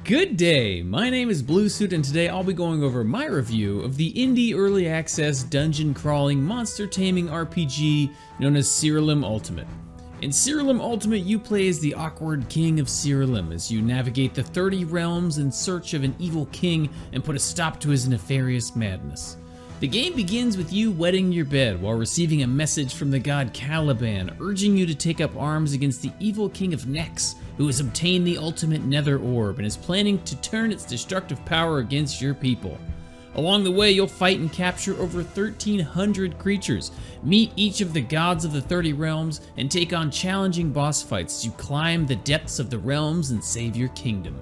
Good day, my name is Bluesuit and today I'll be going over my review of the indie early access dungeon crawling monster taming RPG known as Siralim Ultimate. In Siralim Ultimate you play as the awkward king of Siralim as you navigate the 30 realms in search of an evil king and put a stop to his nefarious madness. The game begins with you wetting your bed while receiving a message from the god Caliban urging you to take up arms against the evil king of Nex, who has obtained the ultimate nether orb and is planning to turn its destructive power against your people. Along the way, you'll fight and capture over 1,300 creatures, meet each of the gods of the 30 realms, and take on challenging boss fights as you climb the depths of the realms and save your kingdom.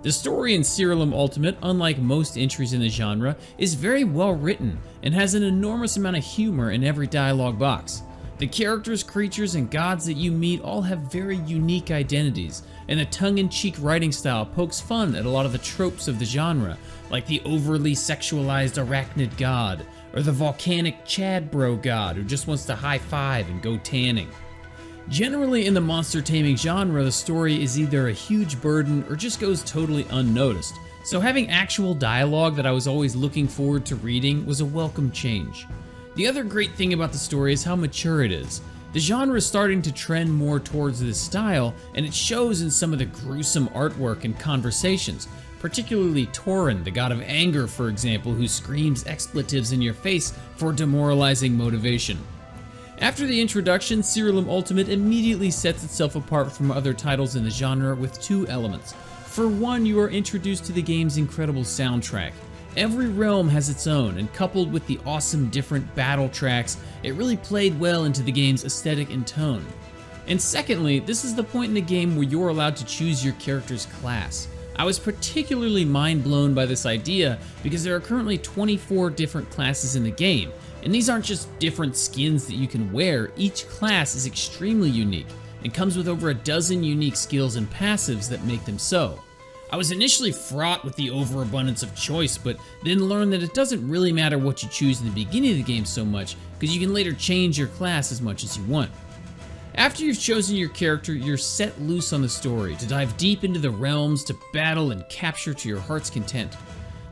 The story in Siralim Ultimate, unlike most entries in the genre, is very well written and has an enormous amount of humor in every dialogue box. The characters, creatures, and gods that you meet all have very unique identities, and the tongue-in-cheek writing style pokes fun at a lot of the tropes of the genre, like the overly sexualized arachnid god, or the volcanic Chad bro god who just wants to high-five and go tanning. Generally in the monster taming genre, the story is either a huge burden or just goes totally unnoticed, so having actual dialogue that I was always looking forward to reading was a welcome change. The other great thing about the story is how mature it is. The genre is starting to trend more towards this style, and it shows in some of the gruesome artwork and conversations, particularly Torin, the god of anger, for example, who screams expletives in your face for demoralizing motivation. After the introduction, Siralim Ultimate immediately sets itself apart from other titles in the genre with two elements. For one, you are introduced to the game's incredible soundtrack. Every realm has its own, and coupled with the awesome different battle tracks, it really played well into the game's aesthetic and tone. And secondly, this is the point in the game where you're allowed to choose your character's class. I was particularly mind blown by this idea because there are currently 24 different classes in the game, and these aren't just different skins that you can wear. Each class is extremely unique and comes with over a dozen unique skills and passives that make them so. I was initially fraught with the overabundance of choice, but then learned that it doesn't really matter what you choose in the beginning of the game so much, because you can later change your class as much as you want. After you've chosen your character, you're set loose on the story to dive deep into the realms to battle and capture to your heart's content.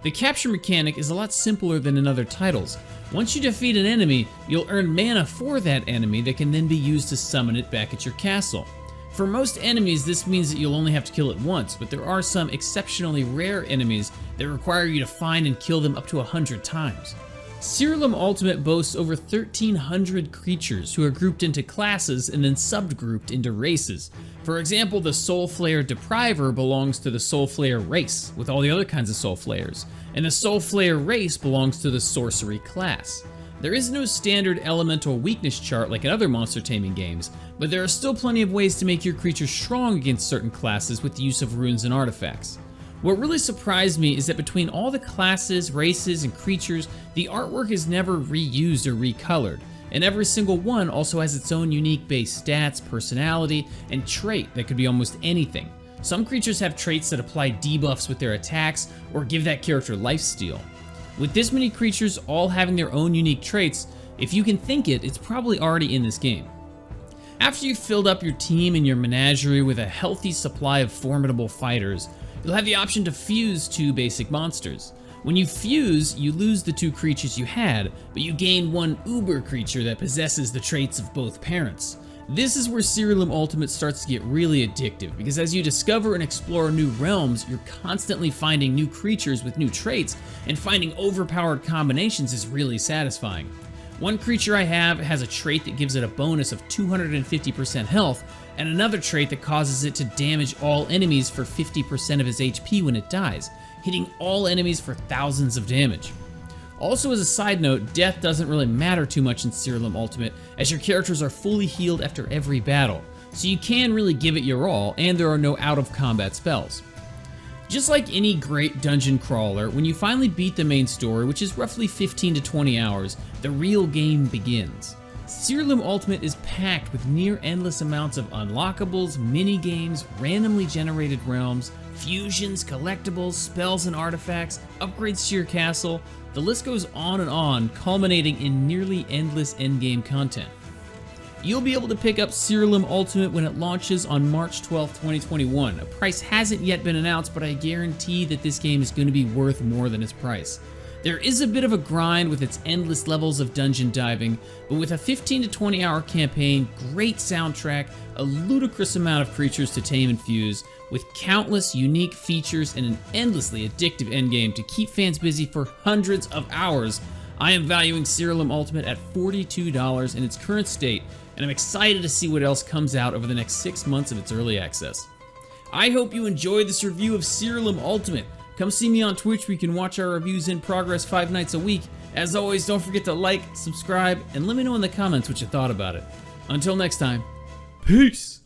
The capture mechanic is a lot simpler than in other titles. Once you defeat an enemy, you'll earn mana for that enemy that can then be used to summon it back at your castle. For most enemies, this means that you'll only have to kill it once, but there are some exceptionally rare enemies that require you to find and kill them up to 100 times. Siralim Ultimate boasts over 1,300 creatures who are grouped into classes and then subgrouped into races. For example, the Soul Flayer Depriver belongs to the Soul Flayer race, with all the other kinds of Soul Flayers, and the Soul Flayer race belongs to the Sorcery class. There is no standard elemental weakness chart like in other monster taming games, but there are still plenty of ways to make your creature strong against certain classes with the use of runes and artifacts. What really surprised me is that between all the classes, races, and creatures, the artwork is never reused or recolored, and every single one also has its own unique base stats, personality, and trait that could be almost anything. Some creatures have traits that apply debuffs with their attacks or give that character lifesteal. With this many creatures all having their own unique traits, if you can think it, it's probably already in this game. After you've filled up your team and your menagerie with a healthy supply of formidable fighters, you'll have the option to fuse two basic monsters. When you fuse, you lose the two creatures you had, but you gain one uber creature that possesses the traits of both parents. This is where Siralim Ultimate starts to get really addictive, because as you discover and explore new realms, you're constantly finding new creatures with new traits, and finding overpowered combinations is really satisfying. One creature I have has a trait that gives it a bonus of 250% health, and another trait that causes it to damage all enemies for 50% of his HP when it dies, hitting all enemies for thousands of damage. Also, as a side note, death doesn't really matter too much in Siralim Ultimate, as your characters are fully healed after every battle, so you can really give it your all, and there are no out-of-combat spells. Just like any great dungeon crawler, when you finally beat the main story, which is roughly 15 to 20 hours, the real game begins. Siralim Ultimate is packed with near-endless amounts of unlockables, mini-games, randomly generated realms, fusions, collectibles, spells and artifacts, upgrades to your castle. The list goes on and on, culminating in nearly endless endgame content. You'll be able to pick up Siralim Ultimate when it launches on March 12, 2021. A price hasn't yet been announced, but I guarantee that this game is going to be worth more than its price. There is a bit of a grind with its endless levels of dungeon diving, but with a 15 to 20 hour campaign, great soundtrack, a ludicrous amount of creatures to tame and fuse, with countless unique features and an endlessly addictive endgame to keep fans busy for hundreds of hours, I am valuing Siralim Ultimate at $42 in its current state, and I'm excited to see what else comes out over the next 6 months of its early access. I hope you enjoyed this review of Siralim Ultimate. Come see me on Twitch where you can watch our reviews in progress 5 nights a week. As always, don't forget to like, subscribe, and let me know in the comments what you thought about it. Until next time, peace!